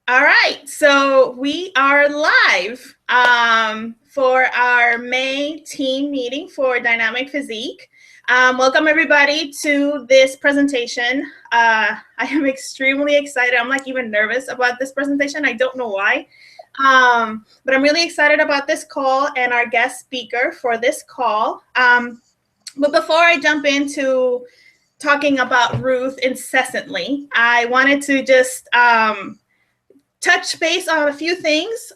All right, so we are live for our May team meeting for Dynamic Physique. Welcome everybody to this presentation. I am extremely excited. I'm like even nervous about this presentation. I don't know why, but I'm really excited about this call and our guest speaker for this call. But before I jump into talking about Ruth incessantly, I wanted to just touch base on a few things,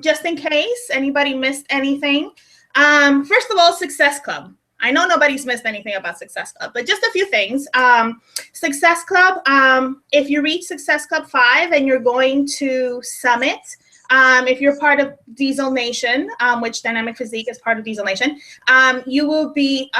just in case anybody missed anything. First of all, Success Club. I know nobody's missed anything about Success Club, but just a few things. Success Club, if you reach Success Club 5 and you're going to Summit, if you're part of Diesel Nation, which Dynamic Physique is part of Diesel Nation, you will be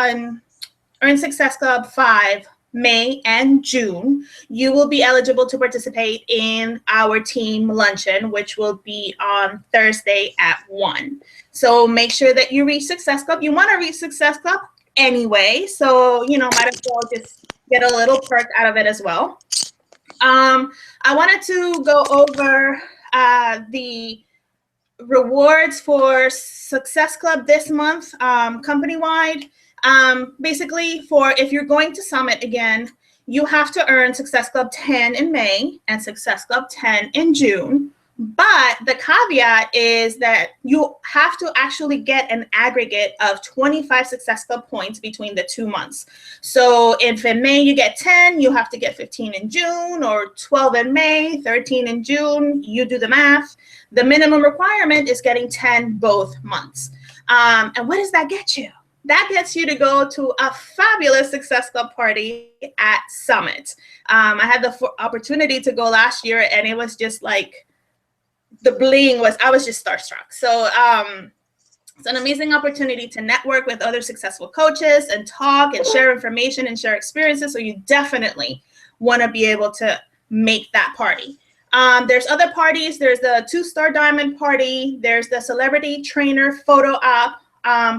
earn Success Club 5 May and June. You will be eligible to participate in our team luncheon, which will be on Thursday at 1. So make sure that you reach Success Club. You want to reach Success Club anyway, so might as well just get a little perk out of it as well. I wanted to go over the rewards for Success Club this month, company-wide. Basically, if you're going to Summit again, you have to earn Success Club 10 in May and Success Club 10 in June. But the caveat is that you have to actually get an aggregate of 25 Success Club points between the 2 months. So if in May you get 10, you have to get 15 in June, or 12 in May, 13 in June. You do the math. The minimum requirement is getting 10 both months. And what does that get you? That gets you to go to a fabulous Success Club party at Summit. I had the opportunity to go last year, and it was just like, I was just starstruck. So it's an amazing opportunity to network with other successful coaches and talk and share information and share experiences. So you definitely want to be able to make that party. There's other parties. There's the 2-Star Diamond Party. There's the Celebrity Trainer Photo Op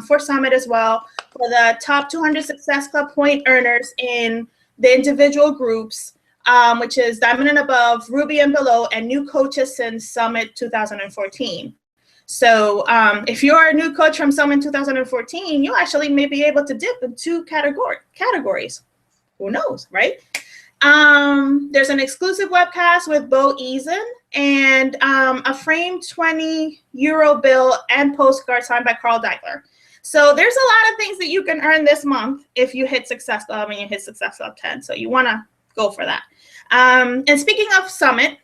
for Summit as well, for the top 200 Success Club point earners in the individual groups, which is Diamond and Above, Ruby and Below, and new coaches since Summit 2014. So if you're a new coach from Summit 2014, you actually may be able to dip in 2 categories. Who knows, right? There's an exclusive webcast with Bo Eason and a framed 20 euro bill and postcard signed by Carl Deichler. So there's a lot of things that you can earn this month if you hit Success Club and you hit Success Club 10. So you want to go for that. And speaking of Summit,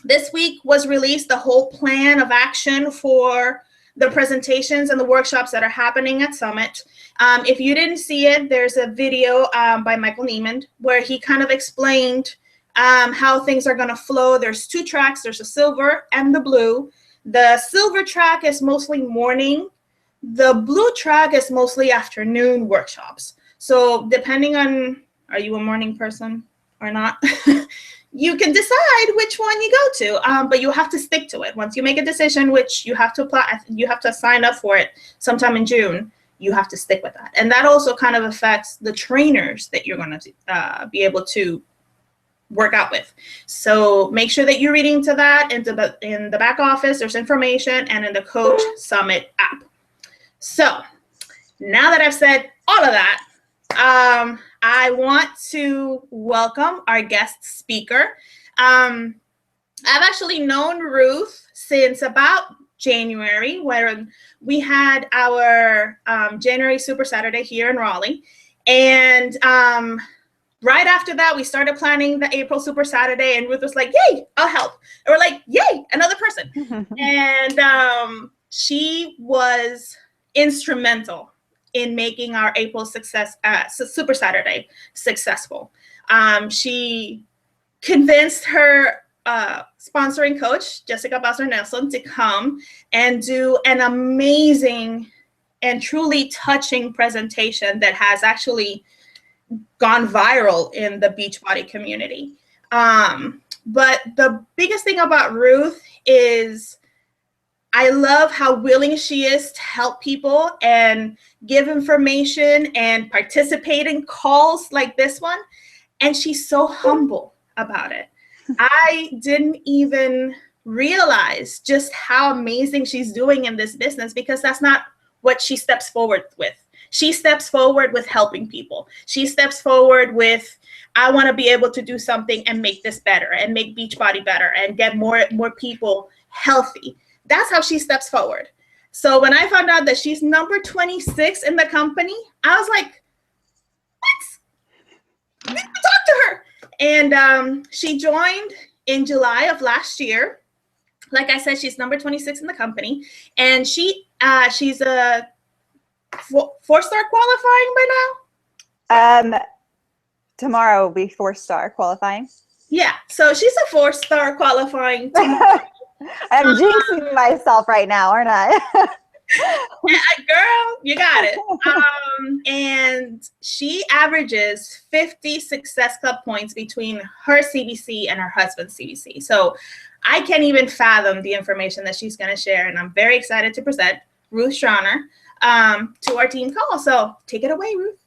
this week was released the whole plan of action for the presentations and the workshops that are happening at Summit. If you didn't see it, there's a video by Michael Neiman where he kind of explained how things are going to flow. There's 2 tracks. There's the silver and the blue. The silver track is mostly morning. The blue track is mostly afternoon workshops. So depending on, are you a morning person or not? You can decide which one you go to, but you have to stick to it. Once you make a decision, which you have to apply, you have to sign up for it sometime in June, you have to stick with that. And that also kind of affects the trainers that you're going to be able to work out with. So make sure that you're reading to that. In the back office, there's information, and in the Coach Summit app. So now that I've said all of that, I want to welcome our guest speaker. I've actually known Ruth since about January, where we had our January Super Saturday here in Raleigh. And right after that, we started planning the April Super Saturday, and Ruth was like, yay, I'll help. And we're like, yay, another person. And she was instrumental in making our April Super Saturday successful. She convinced her sponsoring coach, Jessica Bosser-Nelson, to come and do an amazing and truly touching presentation that has actually gone viral in the Beachbody community. But the biggest thing about Ruth is I love how willing she is to help people and give information and participate in calls like this one. And she's so humble about it. I didn't even realize just how amazing she's doing in this business, because that's not what she steps forward with. She steps forward with helping people. She steps forward with, I want to be able to do something and make this better and make Beachbody better and get more people healthy. That's how she steps forward. So when I found out that she's number 26 in the company, I was like, what? I need to talk to her. And she joined in July of last year. Like I said, she's number 26 in the company, and she's a four-star qualifying by now. Tomorrow will be 4-star qualifying. Yeah, so she's a 4-star qualifying. I'm jinxing myself right now, aren't I? Girl, you got it. And she averages 50 Success Club points between her CBC and her husband's CBC. So I can't even fathom the information that she's going to share. And I'm very excited to present Ruth Strauner to our team call. So take it away, Ruth.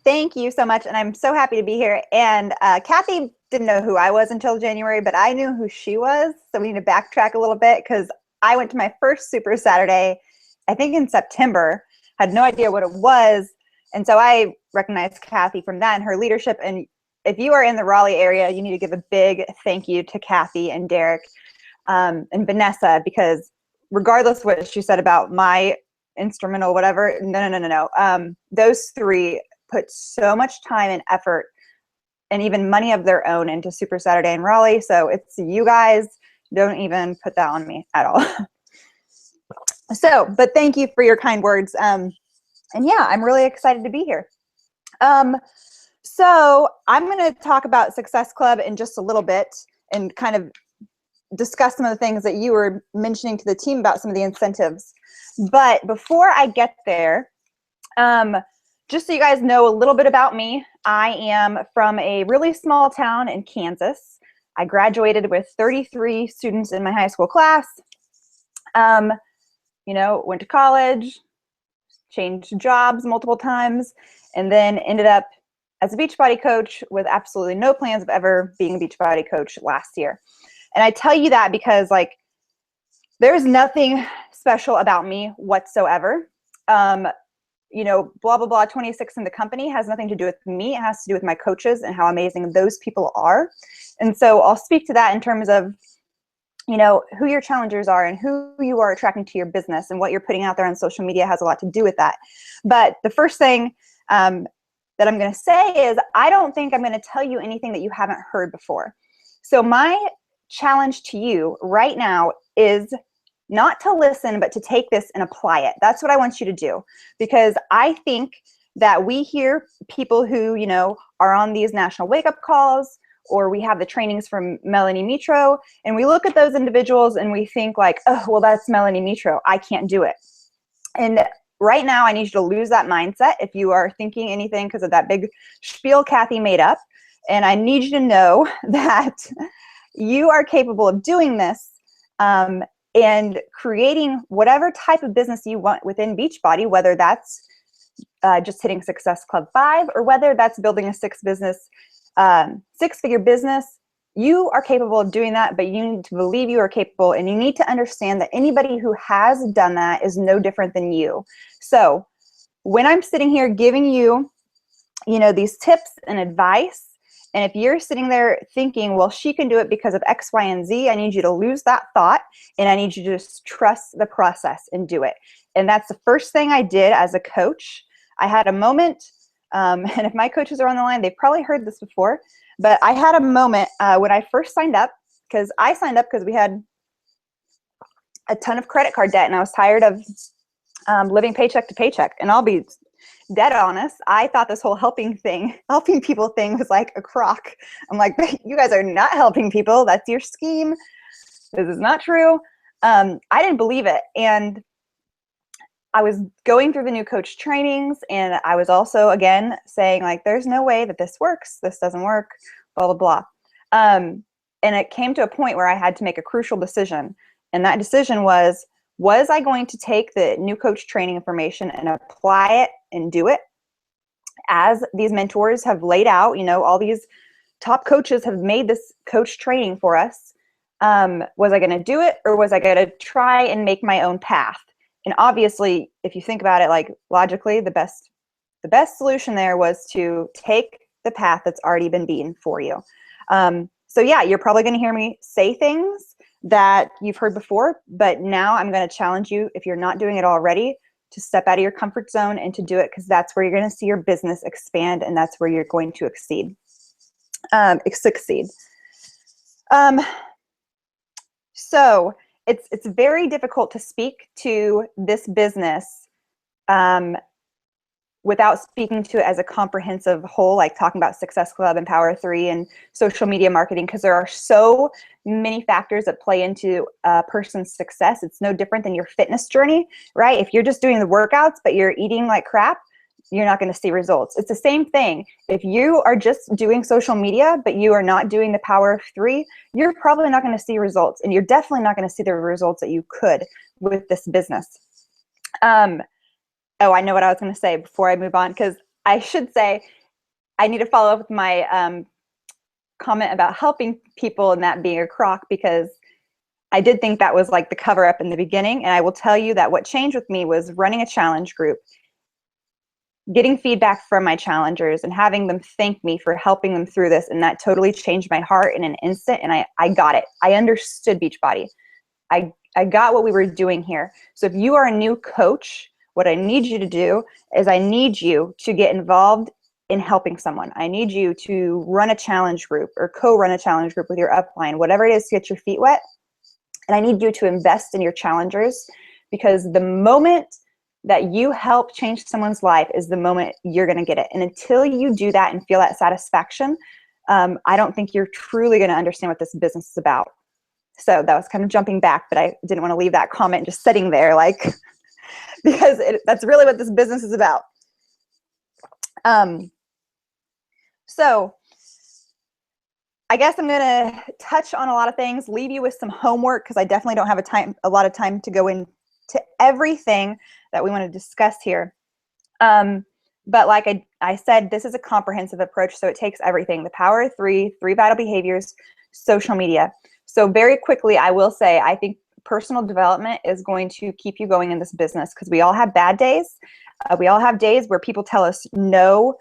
Thank you so much. And I'm so happy to be here. And Kathy didn't know who I was until January, but I knew who she was. So we need to backtrack a little bit, because I went to my first Super Saturday, I think in September, had no idea what it was. And so I recognized Kathy from that and her leadership. And if you are in the Raleigh area, you need to give a big thank you to Kathy and Derek and Vanessa, because regardless what she said about my instrumental, whatever, no. Those three put so much time and effort and even money of their own into Super Saturday in Raleigh. So it's you guys. Don't even put that on me at all. So, but thank you for your kind words. And yeah, I'm really excited to be here. So I'm going to talk about Success Club in just a little bit and kind of discuss some of the things that you were mentioning to the team about some of the incentives. But before I get there, just so you guys know a little bit about me, I am from a really small town in Kansas. I graduated with 33 students in my high school class. Went to college, changed jobs multiple times, and then ended up as a Beachbody coach with absolutely no plans of ever being a Beachbody coach last year. And I tell you that because, like, there's nothing special about me whatsoever. Blah, blah, blah, 26 in the company has nothing to do with me. It has to do with my coaches and how amazing those people are. And so I'll speak to that in terms of, who your challengers are and who you are attracting to your business, and what you're putting out there on social media has a lot to do with that. But the first thing that I'm going to say is, I don't think I'm going to tell you anything that you haven't heard before. So my challenge to you right now is not to listen, but to take this and apply it. That's what I want you to do, because I think that we hear people who, are on these national wake-up calls, or we have the trainings from Melanie Mitro, and we look at those individuals and we think like, oh, well, that's Melanie Mitro, I can't do it. And right now, I need you to lose that mindset if you are thinking anything because of that big spiel Kathy made up. And I need you to know that you are capable of doing this and creating whatever type of business you want within Beachbody, whether that's just hitting Success Club 5 or whether that's building a six-figure business. You are capable of doing that, but you need to believe you are capable, and you need to understand that anybody who has done that is no different than you. So when I'm sitting here giving you, these tips and advice, and if you're sitting there thinking, well, she can do it because of X, Y, and Z, I need you to lose that thought, and I need you to just trust the process and do it. And that's the first thing I did as a coach. I had a moment, and if my coaches are on the line, they've probably heard this before, but I had a moment when I first signed up, because I signed up because we had a ton of credit card debt, and I was tired of living paycheck to paycheck. And I'll be dead honest, I thought this whole helping people thing was like a crock. I'm like, you guys are not helping people. That's your scheme. This is not true. I didn't believe it. And I was going through the new coach trainings, and I was also, again, saying like, there's no way that this works. This doesn't work, blah, blah, blah. And it came to a point where I had to make a crucial decision. And that decision was I going to take the new coach training information and apply it and do it as these mentors have laid out, all these top coaches have made this coach training for us. Was I going to do it, or was I going to try and make my own path? And obviously, if you think about it, like logically, the best solution there was to take the path that's already been beaten for you. So yeah, you're probably going to hear me say things that you've heard before, but now I'm going to challenge you, if you're not doing it already, to step out of your comfort zone and to do it, because that's where you're going to see your business expand, and that's where you're going to succeed. So it's very difficult to speak to this business without speaking to it as a comprehensive whole, like talking about Success Club and Power 3 and social media marketing, because there are so many factors that play into a person's success. It's no different than your fitness journey, right? If you're just doing the workouts, but you're eating like crap, you're not going to see results. It's the same thing. If you are just doing social media, but you are not doing the Power of 3, you're probably not going to see results, and you're definitely not going to see the results that you could with this business. Oh, I know what I was going to say before I move on, because I should say I need to follow up with my comment about helping people and that being a crock, because I did think that was like the cover up in the beginning. And I will tell you that what changed with me was running a challenge group, getting feedback from my challengers and having them thank me for helping them through this. And that totally changed my heart in an instant. And I got it. I understood Beachbody. I got what we were doing here. So if you are a new coach, what I need you to do is I need you to get involved in helping someone. I need you to run a challenge group or co-run a challenge group with your upline, whatever it is to get your feet wet. And I need you to invest in your challengers, because the moment that you help change someone's life is the moment you're going to get it. And until you do that and feel that satisfaction, I don't think you're truly going to understand what this business is about. So that was kind of jumping back, but I didn't want to leave that comment just sitting there, like, because that's really what this business is about. So I guess I'm going to touch on a lot of things, leave you with some homework, because I definitely don't have a lot of time to go into everything that we want to discuss here. But like I said, this is a comprehensive approach, so it takes everything: the Power of 3, 3 vital behaviors, social media. So very quickly, I will say, I think personal development is going to keep you going in this business, because we all have bad days. We all have days where people tell us no,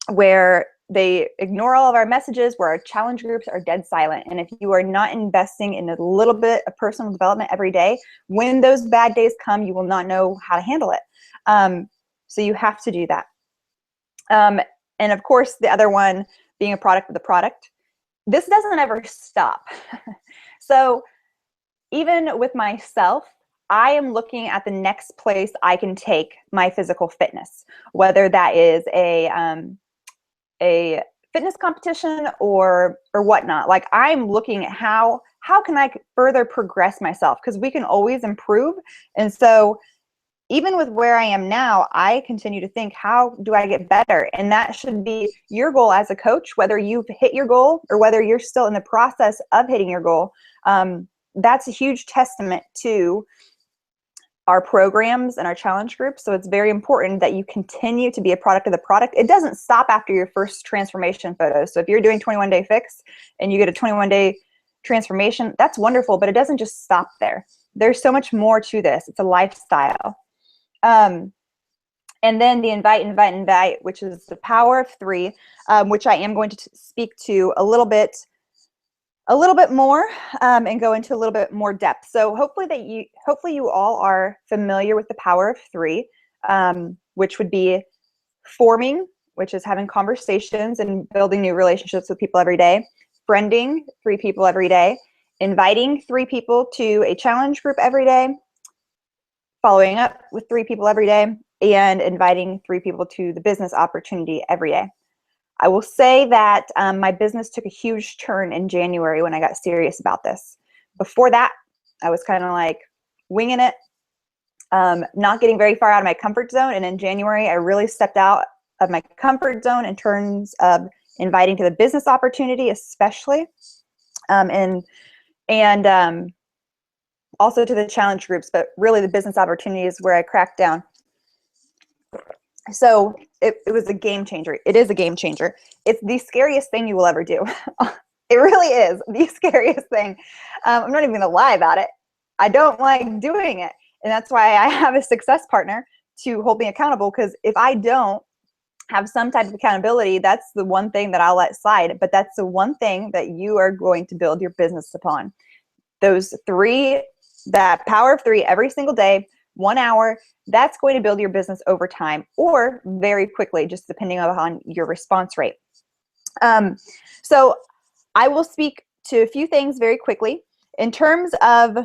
where they ignore all of our messages, where our challenge groups are dead silent. And if you are not investing in a little bit of personal development every day, when those bad days come, you will not know how to handle it. So you have to do that. And of course, the other one being a product of the product. This doesn't ever stop. So even with myself, I am looking at the next place I can take my physical fitness, whether that is a fitness competition or whatnot. Like, I'm looking at how can I further progress myself, because we can always improve. And so even with where I am now, I continue to think, how do I get better? And that should be your goal as a coach, whether you've hit your goal or whether you're still in the process of hitting your goal. That's a huge testament to our programs and our challenge groups. So it's very important that you continue to be a product of the product. It doesn't stop after your first transformation photos. So if you're doing 21-day fix and you get a 21-day transformation, that's wonderful, but it doesn't just stop there. There's so much more to this. It's a lifestyle. And then the invite, which is the Power of 3, which I am going to speak to a little bit more and go into a little bit more depth. So hopefully you all are familiar with the Power of 3, which would be forming, which is having conversations and building new relationships with people every day, friending 3 people every day, inviting 3 people to a challenge group every day, following up with 3 people every day, and inviting 3 people to the business opportunity every day. I will say that my business took a huge turn in January when I got serious about this. Before that, I was kind of like winging it, not getting very far out of my comfort zone. And in January, I really stepped out of my comfort zone in terms of inviting to the business opportunity, especially, and also to the challenge groups. But really, the business opportunity is where I cracked down. So it was a game changer. It is a game changer. It's the scariest thing you will ever do. It really is the scariest thing. I'm not even going to lie about it. I don't like doing it. And that's why I have a success partner to hold me accountable, because if I don't have some type of accountability, that's the one thing that I'll let slide. But that's the one thing that you are going to build your business upon. Those three, that power of three every single day, 1 hour, that's going to build your business over time or very quickly, just depending on your response rate. So I will speak to a few things very quickly. In terms of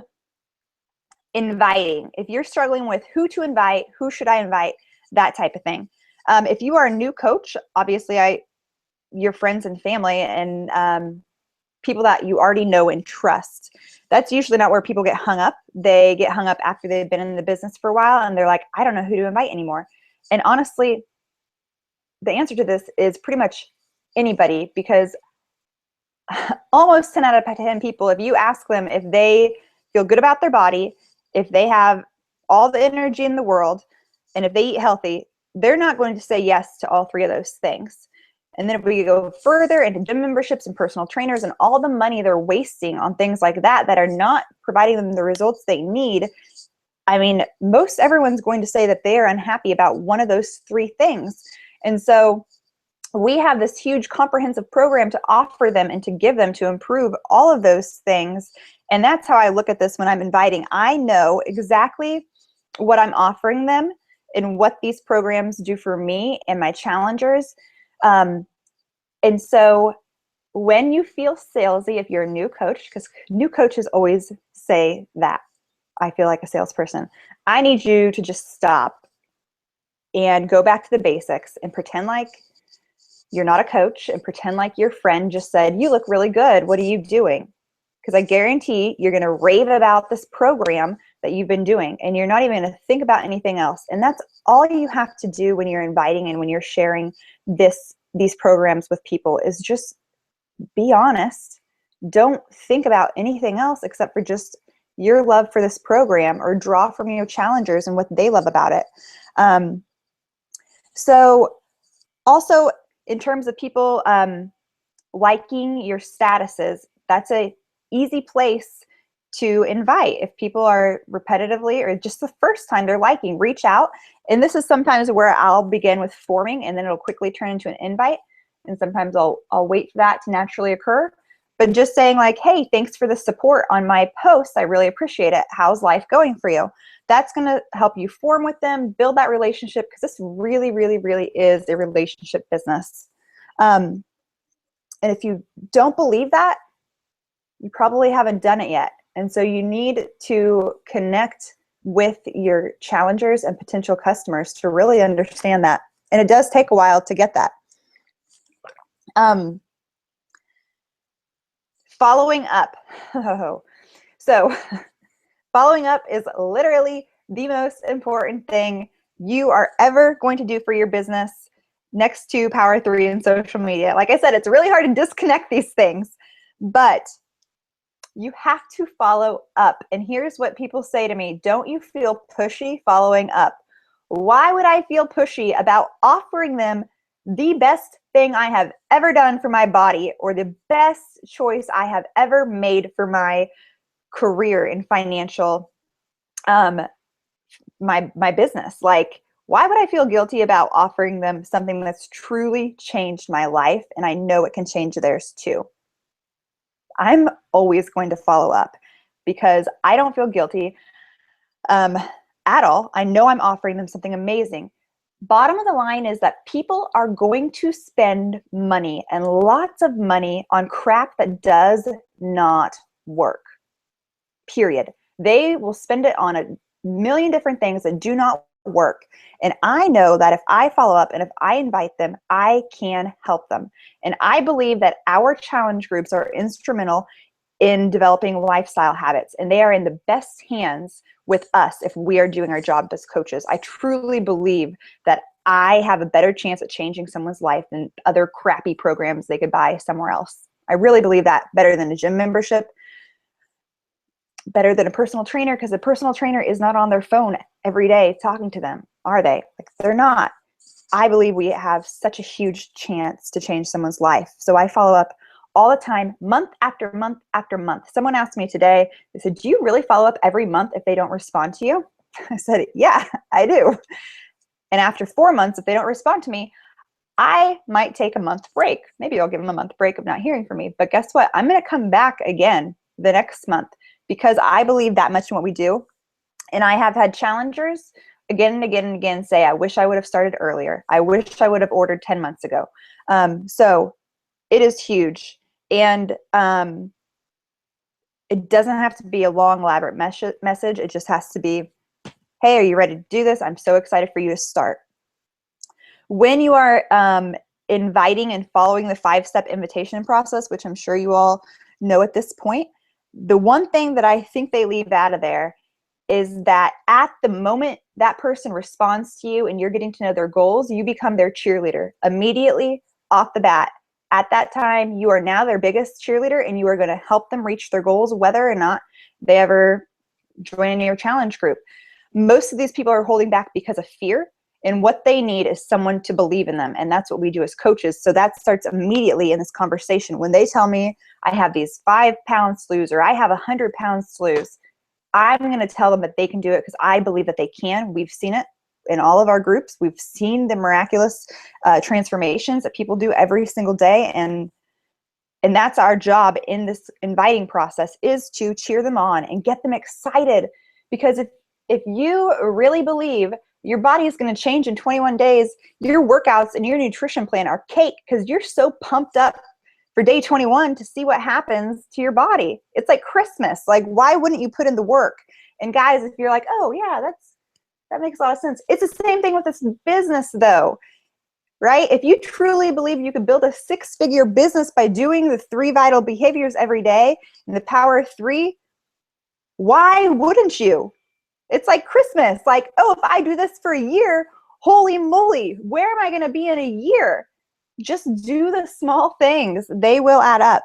inviting, if you're struggling with who to invite, who should I invite, that type of thing. If you are a new coach, obviously your friends and family and people that you already know and trust. That's usually not where people get hung up. They get hung up after they've been in the business for a while and they're like, I don't know who to invite anymore. And honestly, the answer to this is pretty much anybody, because almost 10 out of 10 people, if you ask them if they feel good about their body, if they have all the energy in the world, and if they eat healthy, they're not going to say yes to all three of those things. And then if we go further into gym memberships and personal trainers and all the money they're wasting on things like that that are not providing them the results they need, I mean, most everyone's going to say that they are unhappy about one of those three things. And so we have this huge comprehensive program to offer them and to give them to improve all of those things. And that's how I look at this when I'm inviting. I know exactly what I'm offering them and what these programs do for me and my challengers. And so when you feel salesy, if you're a new coach, because new coaches always say that, I feel like a salesperson, I need you to just stop and go back to the basics and pretend like you're not a coach and pretend like your friend just said, you look really good. What are you doing? Because I guarantee you're going to rave about this program that you've been doing and you're not even going to think about anything else. And that's all you have to do when you're inviting and when you're sharing these programs with people, is just be honest. Don't think about anything else except for just your love for this program, or draw from your challengers and what they love about it. So also in terms of people liking your statuses, that's a easy place to invite. If people are repetitively or just the first time they're liking, reach out. And this is sometimes where I'll begin with forming and then it'll quickly turn into an invite. And sometimes I'll wait for that to naturally occur. But just saying like, hey, thanks for the support on my posts. I really appreciate it. How's life going for you? That's going to help you form with them, build that relationship, because this really, really, really is a relationship business. And if you don't believe that, you probably haven't done it yet. And so you need to connect with your challengers and potential customers to really understand that. And it does take a while to get that. Following up. So following up is literally the most important thing you are ever going to do for your business, next to Power 3 and social media. Like I said, it's really hard to disconnect these things, but you have to follow up. And here's what people say to me: don't you feel pushy following up? Why would I feel pushy about offering them the best thing I have ever done for my body, or the best choice I have ever made for my career and financial, my business? Like, why would I feel guilty about offering them something that's truly changed my life and I know it can change theirs too? I'm always going to follow up because I don't feel guilty at all. I know I'm offering them something amazing. Bottom of the line is that people are going to spend money, and lots of money, on crap that does not work. Period. They will spend it on a million different things that do not work. And I know that if I follow up and if I invite them, I can help them. And I believe that our challenge groups are instrumental in developing lifestyle habits, and they are in the best hands with us if we are doing our job as coaches. I truly believe that I have a better chance at changing someone's life than other crappy programs they could buy somewhere else. I really believe that, better than a gym membership, better than a personal trainer, because a personal trainer is not on their phone every day talking to them, are they? Like, they're not. I believe we have such a huge chance to change someone's life. So I follow up all the time, month after month after month. Someone asked me today, they said, do you really follow up every month if they don't respond to you? I said, yeah, I do. And after 4 months, if they don't respond to me, I might take a month break. Maybe I'll give them a month break of not hearing from me. But guess what? I'm going to come back again the next month because I believe that much in what we do. And I have had challengers again and again and again say, I wish I would have started earlier. I wish I would have ordered 10 months ago. So it is huge. And it doesn't have to be a long, elaborate message. It just has to be, hey, are you ready to do this? I'm so excited for you to start. When you are inviting and following the 5-step invitation process, which I'm sure you all know at this point, the one thing that I think they leave out of there is that at the moment that person responds to you and you're getting to know their goals, you become their cheerleader immediately off the bat. At that time, you are now their biggest cheerleader and you are going to help them reach their goals, whether or not they ever join your challenge group. Most of these people are holding back because of fear, and what they need is someone to believe in them. And that's what we do as coaches. So that starts immediately in this conversation. When they tell me I have these 5 pounds to lose or I have 100 pounds to lose, I'm going to tell them that they can do it because I believe that they can. We've seen it in all of our groups. We've seen the miraculous transformations that people do every single day. And that's our job in this inviting process, is to cheer them on and get them excited. Because if you really believe your body is going to change in 21 days, your workouts and your nutrition plan are cake because you're so pumped up for day 21 to see what happens to your body. It's like Christmas. Like, why wouldn't you put in the work? And guys, if you're like, oh yeah, that makes a lot of sense. It's the same thing with this business though, right? If you truly believe you could build a 6-figure business by doing the 3 vital behaviors every day and the power of 3, why wouldn't you? It's like Christmas. Like, oh, if I do this for a year, holy moly, where am I going to be in a year? Just do the small things. They will add up.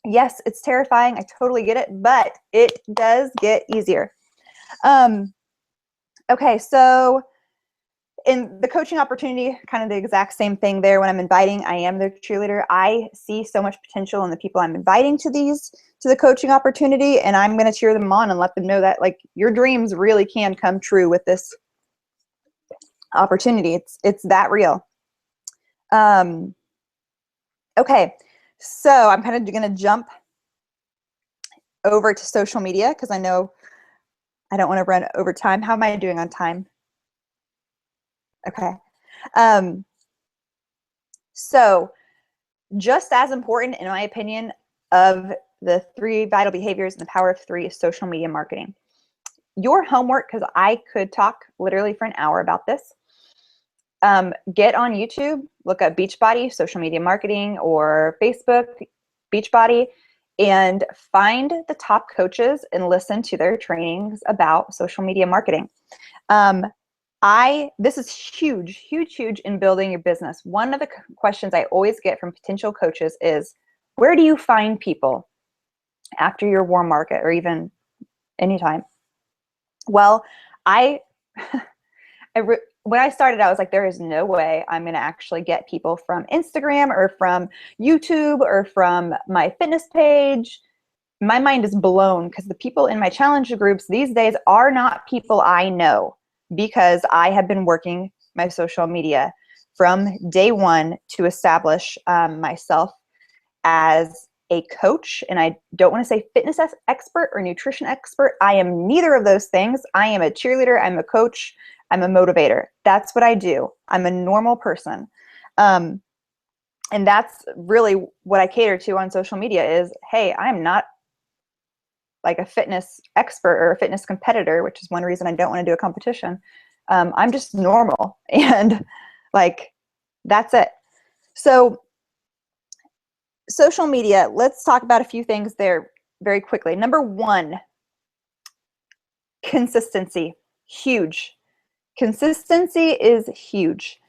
Yes, it's terrifying. I totally get it, but it does get easier. Okay, so in the coaching opportunity, kind of the exact same thing there. When I'm inviting, I am their cheerleader. I see so much potential in the people I'm inviting to the coaching opportunity, and I'm going to cheer them on and let them know that, like, your dreams really can come true with this opportunity. It's that real. Okay, so I'm kind of going to jump over to social media because I know I don't want to run over time. How am I doing on time? Okay. So just as important, in my opinion, of the 3 vital behaviors and the power of 3 is social media marketing. Your homework, because I could talk literally for an hour about this, get on YouTube, look up Beachbody, social media marketing, or Facebook, Beachbody, and find the top coaches and listen to their trainings about social media marketing. This is huge, huge, huge in building your business. One of the questions I always get from potential coaches is, where do you find people after your warm market or even anytime? Well, when I started, I was like, there is no way I'm going to actually get people from Instagram or from YouTube or from my fitness page. My mind is blown because the people in my challenge groups these days are not people I know, because I have been working my social media from day one to establish myself as a coach. And I don't want to say fitness expert or nutrition expert. I am neither of those things. I am a cheerleader. I'm a coach. I'm a motivator. That's what I do. I'm a normal person. And that's really what I cater to on social media is, hey, I'm not like a fitness expert or a fitness competitor, which is one reason I don't want to do a competition. I'm just normal, and like, that's it. So social media, let's talk about a few things there very quickly. Number 1, consistency. Huge. Consistency is huge.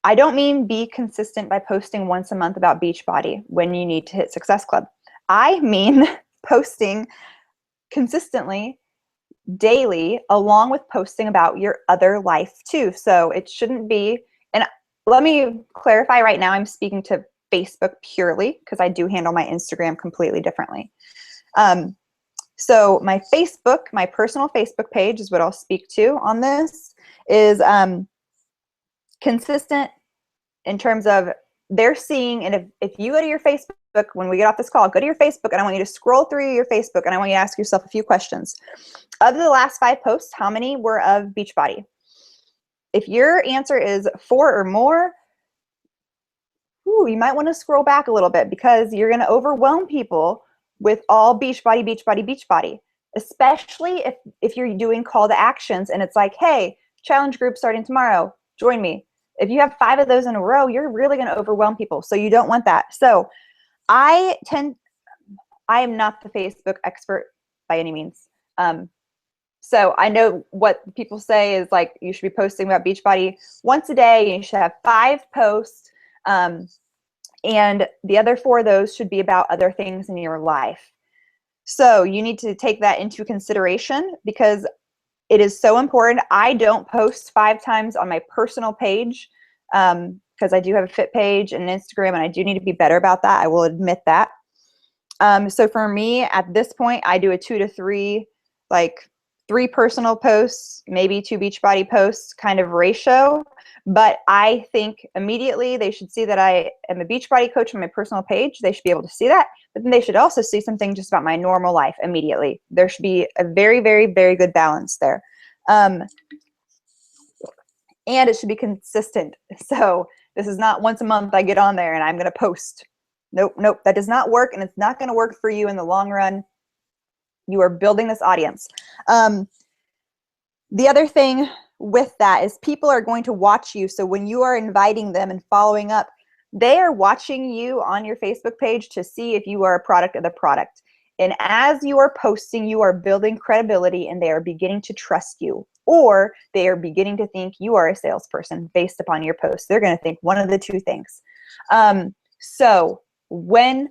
I don't mean be consistent by posting once a month about Beachbody when you need to hit Success Club. I mean posting consistently daily, along with posting about your other life too. So it shouldn't be let me clarify right now, I'm speaking to Facebook purely because I do handle my Instagram completely differently. So my Facebook, my personal Facebook page is what I'll speak to on this, is consistent in terms of they're seeing, and if you go to your Facebook, when we get off this call, go to your Facebook and I want you to scroll through your Facebook and I want you to ask yourself a few questions. Of the last 5 posts, how many were of Beachbody? If your answer is 4 or more, you might want to scroll back a little bit because you're going to overwhelm people with all Beachbody, Beachbody, Beachbody, especially if you're doing call to actions and it's like, hey, challenge group starting tomorrow, join me. If you have 5 of those in a row, you're really going to overwhelm people. So you don't want that. So I am not the Facebook expert by any means. So I know what people say is like, you should be posting about Beachbody once a day. You should have 5 posts. And the other 4 of those should be about other things in your life. So you need to take that into consideration because it is so important. I don't post 5 times on my personal page because I do have a fit page and Instagram, and I do need to be better about that. I will admit that. So for me, at this point, I do a 2 to 3, like 3 personal posts, maybe 2 Beachbody posts kind of ratio. But I think immediately they should see that I am a Beachbody coach on my personal page. They should be able to see that. But then they should also see something just about my normal life immediately. There should be a very, very, very good balance there. And it should be consistent. So this is not once a month I get on there and I'm going to post. Nope, nope, that does not work, and it's not going to work for you in the long run. You are building this audience. The other thing with that is people are going to watch you. So when you are inviting them and following up, they are watching you on your Facebook page to see if you are a product of the product. And as you are posting, you are building credibility and they are beginning to trust you, or they are beginning to think you are a salesperson based upon your posts. They're going to think one of the 2 things. So when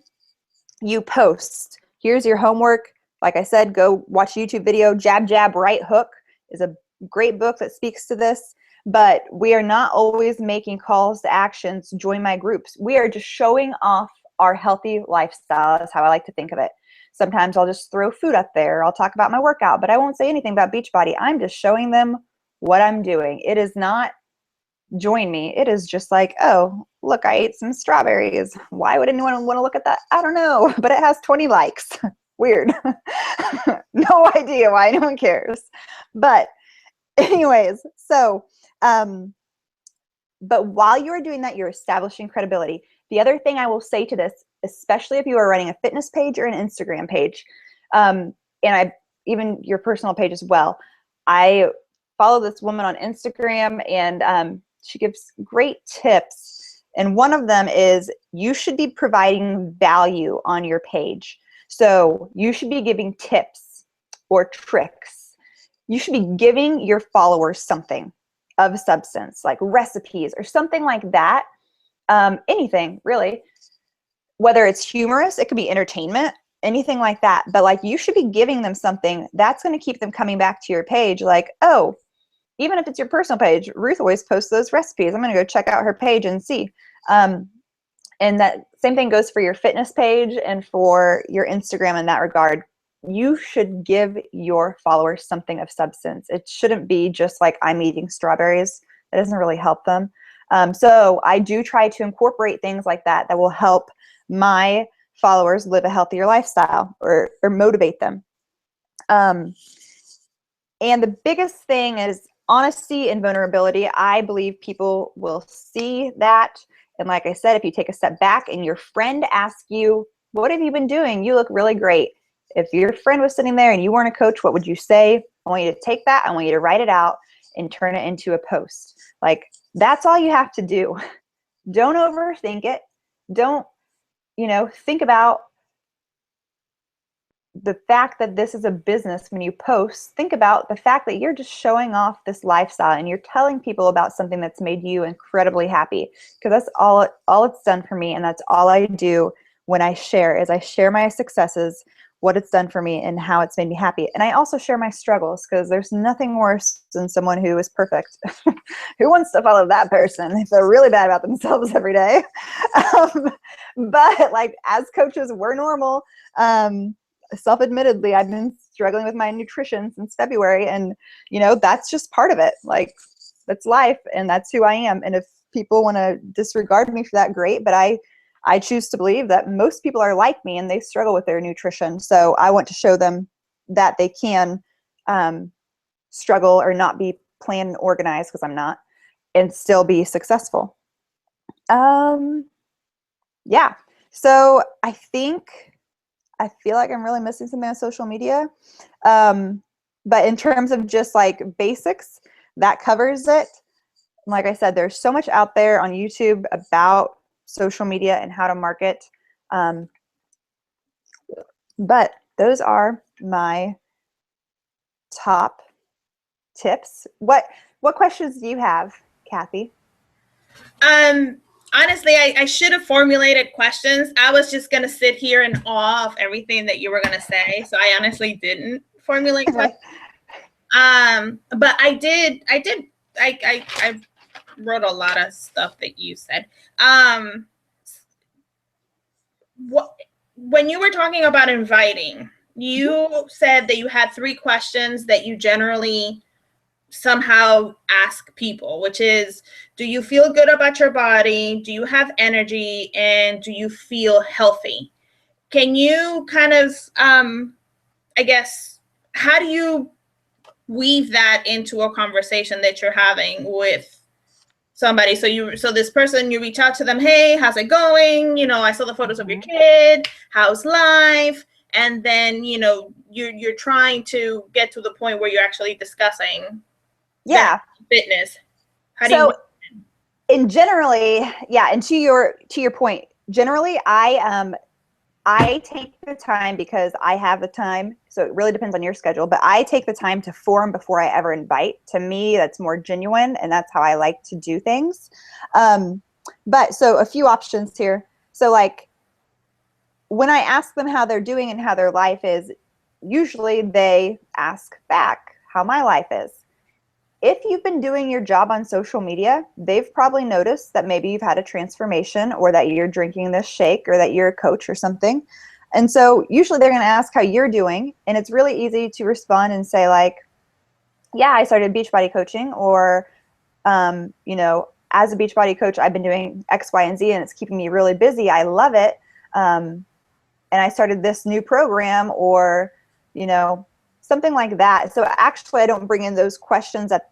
you post, here's your homework. Like I said, go watch a YouTube video. Jab, Jab, Right Hook is a great book that speaks to this. But we are not always making calls to actions, join my groups. We are just showing off our healthy lifestyle. That's how I like to think of it. Sometimes I'll just throw food up there. I'll talk about my workout, but I won't say anything about Beachbody. I'm just showing them what I'm doing. It is not join me. It is just like, oh, look, I ate some strawberries. Why would anyone want to look at that? I don't know, but it has 20 likes. Weird. No idea why anyone cares. But anyways, so, but while you're doing that, you're establishing credibility. The other thing I will say to this, especially if you are running a fitness page or an Instagram page, and even your personal page as well, I follow this woman on Instagram, and she gives great tips. And one of them is you should be providing value on your page. So you should be giving tips or tricks. You should be giving your followers something of substance, like recipes or something like that. Anything really, whether it's humorous, it could be entertainment, anything like that. But like, you should be giving them something that's going to keep them coming back to your page. Like, oh, even if it's your personal page, Ruth always posts those recipes. I'm going to go check out her page and see. And that same thing goes for your fitness page and for your Instagram in that regard. You should give your followers something of substance. It shouldn't be just like, I'm eating strawberries. That doesn't really help them. So I do try to incorporate things like that that will help my followers live a healthier lifestyle or motivate them. And the biggest thing is honesty and vulnerability. I believe people will see that. And like I said, if you take a step back and your friend asks you, what have you been doing? You look really great. If your friend was sitting there and you weren't a coach, what would you say? I want you to take that. I want you to write it out and turn it into a post. Like, that's all you have to do. Don't overthink it. Don't, think about the fact that this is a business. When you post, think about the fact that you're just showing off this lifestyle and you're telling people about something that's made you incredibly happy, because that's all it's done for me. And that's all I do when I share, is I share my successes what it's done for me and how it's made me happy. And I also share my struggles, because there's nothing worse than someone who is perfect. Who wants to follow that person if they're really bad about themselves every day? But like, as coaches, we're normal. Self-admittedly, I've been struggling with my nutrition since February, and that's just part of it. Like, that's life, and that's who I am. And if people want to disregard me for that, great. But I choose to believe that most people are like me and they struggle with their nutrition. So I want to show them that they can struggle or not be planned and organized, because I'm not, and still be successful. Yeah. So I feel like I'm really missing something on social media. But in terms of just like basics, that covers it. Like I said, there's so much out there on YouTube about social media and how to market. But those are my top tips. What questions do you have, Kathy? Honestly, I should have formulated questions. I was just going to sit here in awe of everything that you were going to say. So I honestly didn't formulate questions. But I wrote a lot of stuff that you said. When you were talking about inviting, you said that you had 3 questions that you generally somehow ask people, which is, do you feel good about your body? Do you have energy? And do you feel healthy? Can you kind of, I guess, how do you weave that into a conversation that you're having with somebody? So this person, you reach out to them, hey, how's it going? I saw the photos of your kid. How's life? And then, you're trying to get to the point where you're actually discussing fitness. How do you? In generally, and to your point, generally I take the time because I have the time. So it really depends on your schedule, but I take the time to form before I ever invite. To me, that's more genuine, and that's how I like to do things. But so a few options here. So like, when I ask them how they're doing and how their life is, usually they ask back how my life is. If you've been doing your job on social media, they've probably noticed that maybe you've had a transformation, or that you're drinking this shake, or that you're a coach or something. And so usually they're going to ask how you're doing. And it's really easy to respond and say like, yeah, I started Beachbody coaching, or, as a Beachbody coach, I've been doing X, Y, and Z, and it's keeping me really busy. I love it. And I started this new program, or, something like that. So actually, I don't bring in those questions at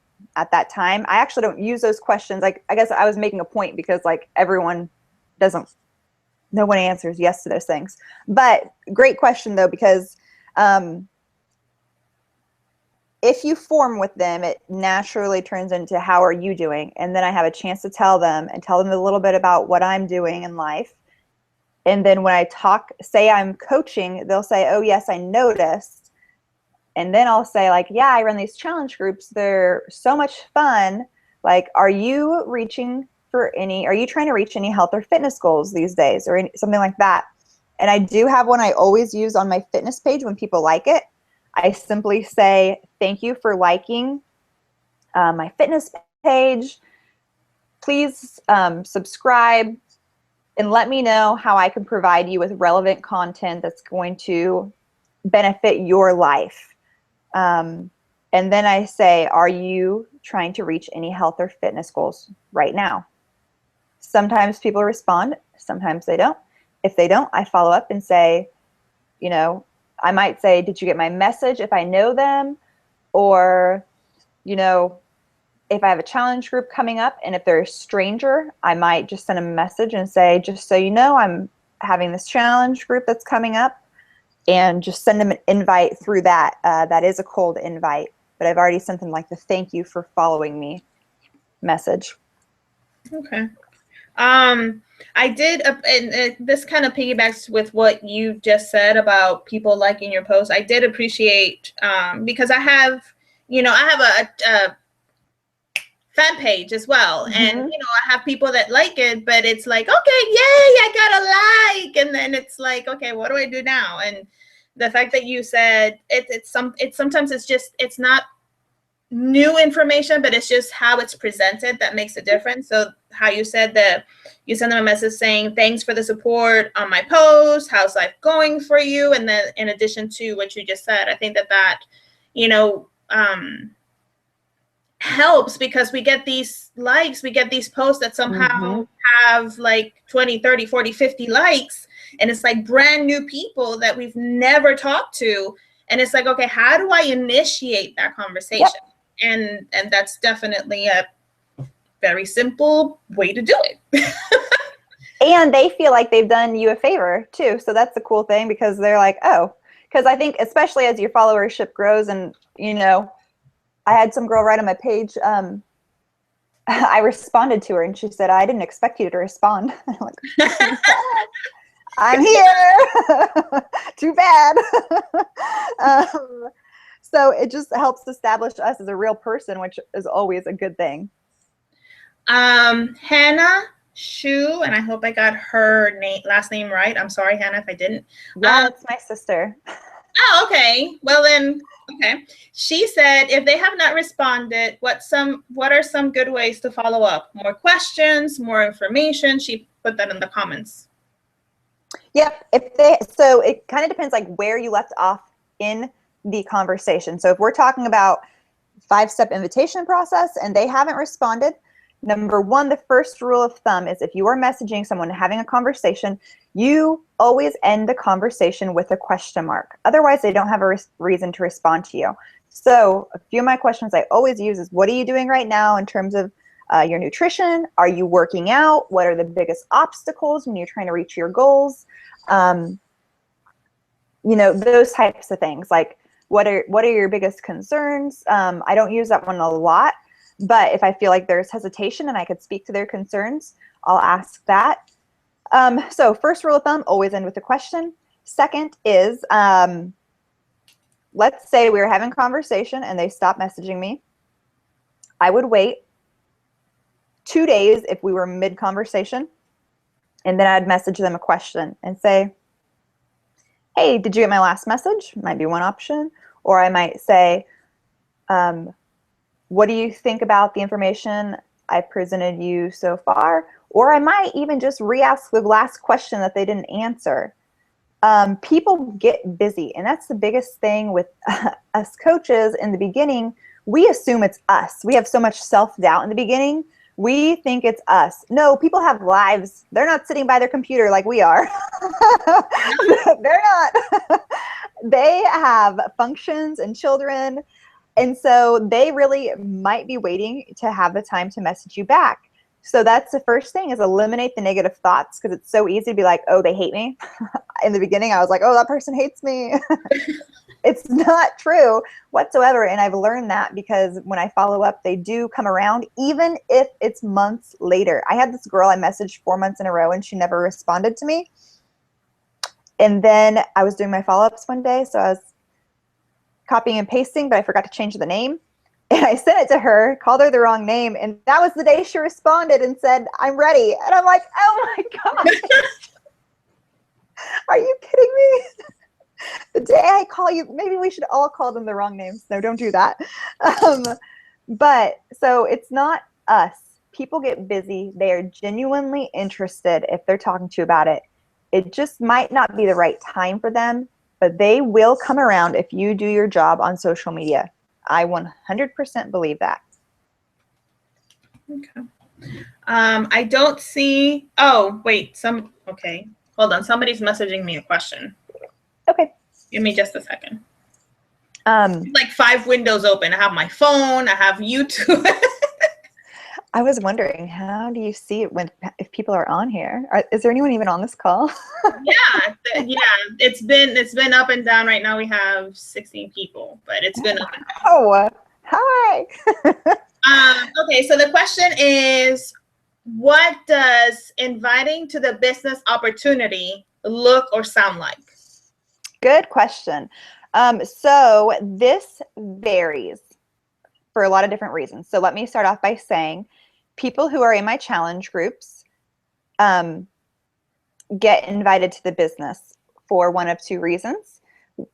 that time. I actually don't use those questions. Like, I guess I was making a point, because like no one answers yes to those things. But great question though, because if you form with them, it naturally turns into how are you doing? And then I have a chance to tell them a little bit about what I'm doing in life. And then when I say I'm coaching, they'll say, oh yes, I noticed. And then I'll say like, yeah, I run these challenge groups. They're so much fun. Like, are you trying to reach any health or fitness goals these days, or something like that? And I do have one I always use on my fitness page when people like it. I simply say, thank you for liking my fitness page. Please subscribe and let me know how I can provide you with relevant content that's going to benefit your life. And then I say, are you trying to reach any health or fitness goals right now? Sometimes people respond, sometimes they don't. If they don't, I follow up and say, I might say, did you get my message if I know them? Or, if I have a challenge group coming up, and if they're a stranger, I might just send a message and say, just so you know, I'm having this challenge group that's coming up, and just send them an invite through that. That is a cold invite, but I've already sent them like the thank you for following me message. Okay. I did, and this kind of piggybacks with what you just said about people liking your posts. I did appreciate, because I have a fan page as well. Mm-hmm. And, I have people that like it, but it's like, okay, yay, I got a like. And then it's like, okay, what do I do now? And The fact that you said sometimes it's not new information, but it's just how it's presented that makes a difference. So how you said that you send them a message saying, thanks for the support on my post, how's life going for you? And then in addition to what you just said, I think that, helps, because we get these likes, we get these posts that somehow have like 20, 30, 40, 50 likes. And it's like brand new people that we've never talked to. And it's like, okay, how do I initiate that conversation? Yep. And that's definitely a very simple way to do it. And they feel like they've done you a favor too. So that's the cool thing, because they're like, oh, because I think especially as your followership grows, and I had some girl write on my page, I responded to her and she said, I didn't expect you to respond. I'm like, I'm here. Too bad. So it just helps establish us as a real person, which is always a good thing. Hannah Shu, and I hope I got her last name right. I'm sorry, Hannah, if I didn't. Yeah, it's my sister. Oh, okay. Well then, okay. She said, if they have not responded, what are some good ways to follow up? More questions, more information? She put that in the comments. Yep. So it kind of depends like where you left off in the conversation. So if we're talking about 5-step invitation process and they haven't responded, number one, the first rule of thumb is if you are messaging someone having a conversation, you always end the conversation with a question mark. Otherwise, they don't have a reason to respond to you. So a few of my questions I always use is, what are you doing right now in terms of your nutrition? Are you working out? What are the biggest obstacles when you're trying to reach your goals? Those types of things. Like, what are your biggest concerns? I don't use that one a lot, but if I feel like there's hesitation and I could speak to their concerns, I'll ask that. So first rule of thumb, always end with a question. Second is, let's say we were having a conversation and they stopped messaging me. I would wait 2 days if we were mid-conversation, and then I'd message them a question and say, hey, did you get my last message? Might be one option. Or I might say, what do you think about the information I presented you so far? Or I might even just re-ask the last question that they didn't answer. People get busy, and that's the biggest thing with us coaches in the beginning. We assume it's us. We have so much self-doubt in the beginning. We think it's us. No, people have lives. They're not sitting by their computer like we are. They're not. They have functions and children. And so they really might be waiting to have the time to message you back. So that's the first thing, is eliminate the negative thoughts, because it's so easy to be like, oh, they hate me. In the beginning, I was like, oh, that person hates me. It's not true whatsoever. And I've learned that, because when I follow up, they do come around, even if it's months later. I had this girl I messaged 4 months in a row and she never responded to me. And then I was doing my follow-ups one day. So I was copying and pasting, but I forgot to change the name. And I sent it to her, called her the wrong name. And that was the day she responded and said, I'm ready. And I'm like, oh my God. Are you kidding me? The day I call you, maybe we should all call them the wrong names. No, don't do that. But so it's not us. People get busy. They are genuinely interested if they're talking to you about it. It just might not be the right time for them, but they will come around if you do your job on social media. I 100% believe that. Okay. I don't see, oh, wait, okay. Hold on, somebody's messaging me a question. Okay. Give me just a second. Like 5 windows open. I have my phone, I have YouTube. I was wondering, how do you see it if people are on here? Is there anyone even on this call? Yeah, it's been up and down. Right now we have 16 people, but it's been up and down. Oh, hi. Okay, so the question is, what does inviting to the business opportunity look or sound like? Good question. So this varies for a lot of different reasons. So let me start off by saying, people who are in my challenge groups get invited to the business for one of 2 reasons.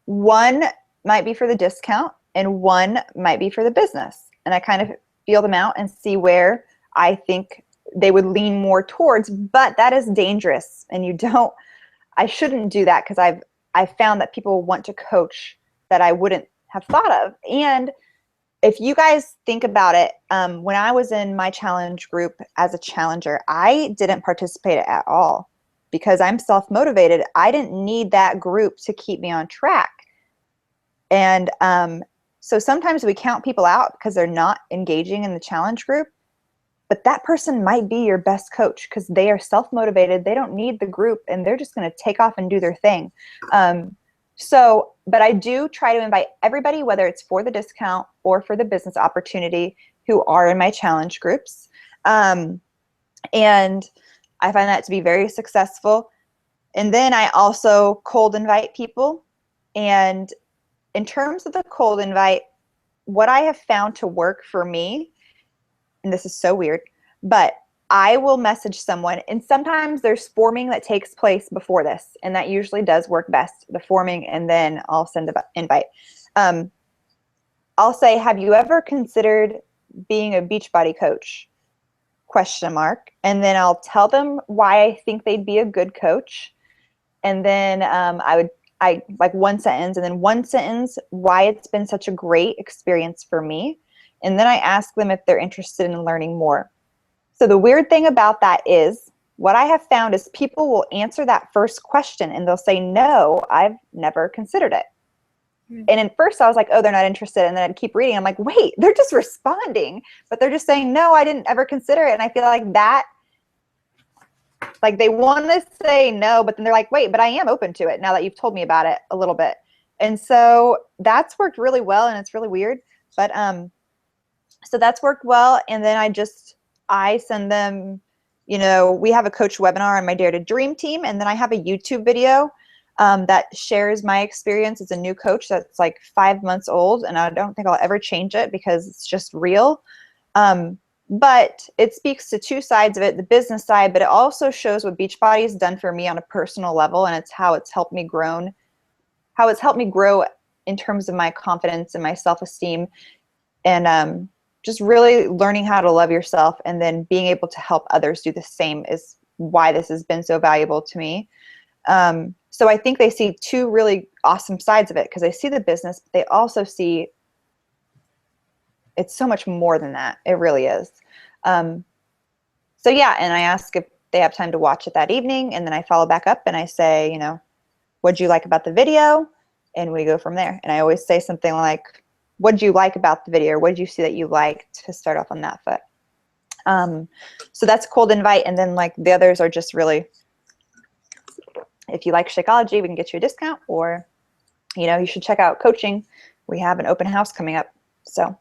One might be for the discount and one might be for the business. And I kind of feel them out and see where I think they would lean more towards, but that is dangerous. And I shouldn't do that because I've found that people want to coach that I wouldn't have thought of. And if you guys think about it, when I was in my challenge group as a challenger, I didn't participate at all because I'm self-motivated. I didn't need that group to keep me on track. And so sometimes we count people out because they're not engaging in the challenge group, but that person might be your best coach because they are self-motivated. They don't need the group and they're just going to take off and do their thing. But I do try to invite everybody, whether it's for the discount or for the business opportunity, who are in my challenge groups. And I find that to be very successful. And then I also cold invite people. And in terms of the cold invite, what I have found to work for me, and this is so weird, but I will message someone, and sometimes there's forming that takes place before this, and that usually does work best, the forming, and then I'll send an invite. I'll say, have you ever considered being a Beachbody coach? ? And then I'll tell them why I think they'd be a good coach. And then I like one sentence, and then one sentence, why it's been such a great experience for me. And then I ask them if they're interested in learning more. So the weird thing about that is what I have found is people will answer that first question and they'll say, no, I've never considered it. And at first I was like, oh, they're not interested. And then I'd keep reading. I'm like, wait, they're just responding, but they're just saying, no, I didn't ever consider it. And I feel like that, like they want to say no, but then they're like, wait, but I am open to it now that you've told me about it a little bit. And so that's worked really well, and it's really weird. But so that's worked well. And then I send them, we have a coach webinar on my Dare to Dream team. And then I have a YouTube video that shares my experience as a new coach that's like 5 months old. And I don't think I'll ever change it because it's just real. But it speaks to two sides of it, the business side, but it also shows what Beachbody has done for me on a personal level. And it's how it's helped me grow in terms of my confidence and my self-esteem. And just really learning how to love yourself and then being able to help others do the same is why this has been so valuable to me. So I think they see two really awesome sides of it because they see the business, but they also see it's so much more than that. It really is. So yeah, and I ask if they have time to watch it that evening, and then I follow back up and I say, what'd you like about the video? And we go from there. And I always say something like, what did you like about the video? What did you see that you liked, to start off on that foot? So that's cold invite. And then like the others are just really, if you like Shakeology, we can get you a discount, or, you should check out coaching. We have an open house coming up. So.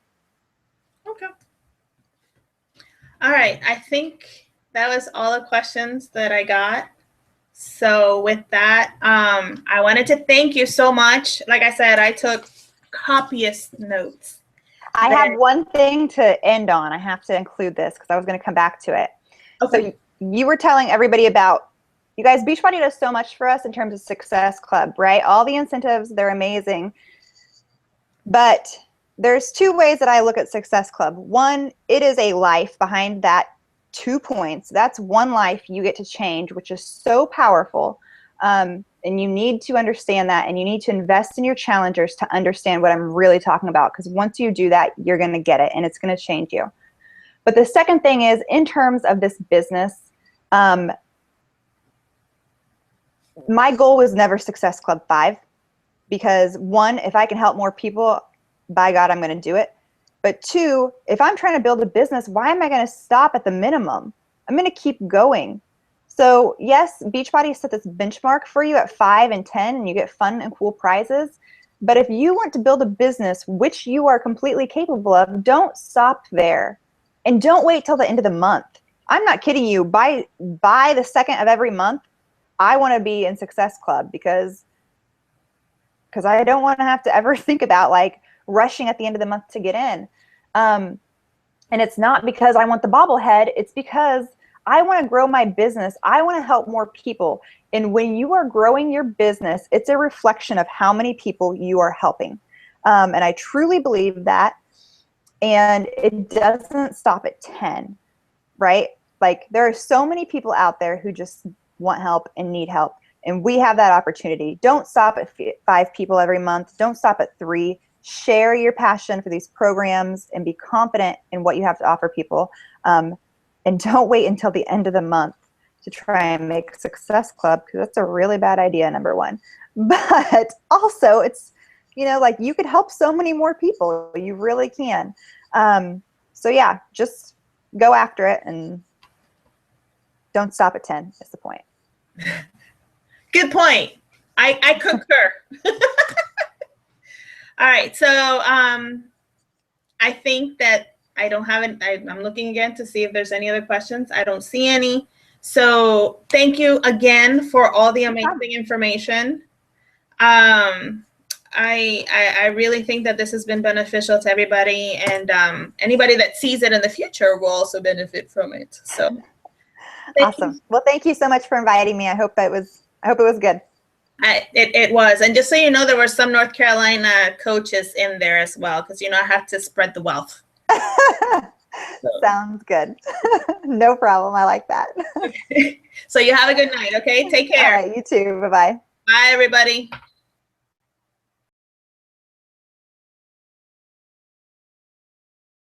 Okay. All right. I think that was all the questions that I got. So with that, I wanted to thank you so much. Like I said, I took copious notes. I have one thing to end on. I have to include this because I was going to come back to it. Okay. So you were telling everybody about, you guys, Beachbody does so much for us in terms of Success Club, right? All the incentives, they're amazing. But there's two ways that I look at Success Club. One, it is a life behind that 2 points. That's one life you get to change, which is so powerful. And you need to understand that, and you need to invest in your challengers to understand what I'm really talking about, because once you do that, you're going to get it, and it's going to change you. But the second thing is, in terms of this business, my goal was never Success Club 5, because one, if I can help more people, by God, I'm going to do it. But two, if I'm trying to build a business, why am I going to stop at the minimum? I'm going to keep going. So yes, Beachbody set this benchmark for you at 5 and 10, and you get fun and cool prizes. But if you want to build a business, which you are completely capable of, don't stop there. And don't wait till the end of the month. I'm not kidding you. By the second of every month, I want to be in Success Club because I don't want to have to ever think about like rushing at the end of the month to get in. And it's not because I want the bobblehead. It's because I want to grow my business. I want to help more people. And when you are growing your business, it's a reflection of how many people you are helping. And I truly believe that. And it doesn't stop at 10, right? Like there are so many people out there who just want help and need help. And we have that opportunity. Don't stop at 5 people every month. Don't stop at 3. Share your passion for these programs and be confident in what you have to offer people. And don't wait until the end of the month to try and make Success Club, because that's a really bad idea, number one. But also it's, you know, like you could help so many more people. You really can. So yeah, just go after it and don't stop at 10 is the point. Good point. I concur. All right. So I think that I don't have it. I'm looking again to see if there's any other questions. I don't see any. So thank you again for all the amazing information. I really think that this has been beneficial to everybody, and anybody that sees it in the future will also benefit from it. So awesome. Well, thank you so much for inviting me. I hope it was good. It was. And just so you know, there were some North Carolina coaches in there as well, because, you know, I have to spread the wealth. Sounds good. No problem. I like that. Okay. So you have a good night, okay? Take care. All right, you too. Bye-bye. Bye, everybody.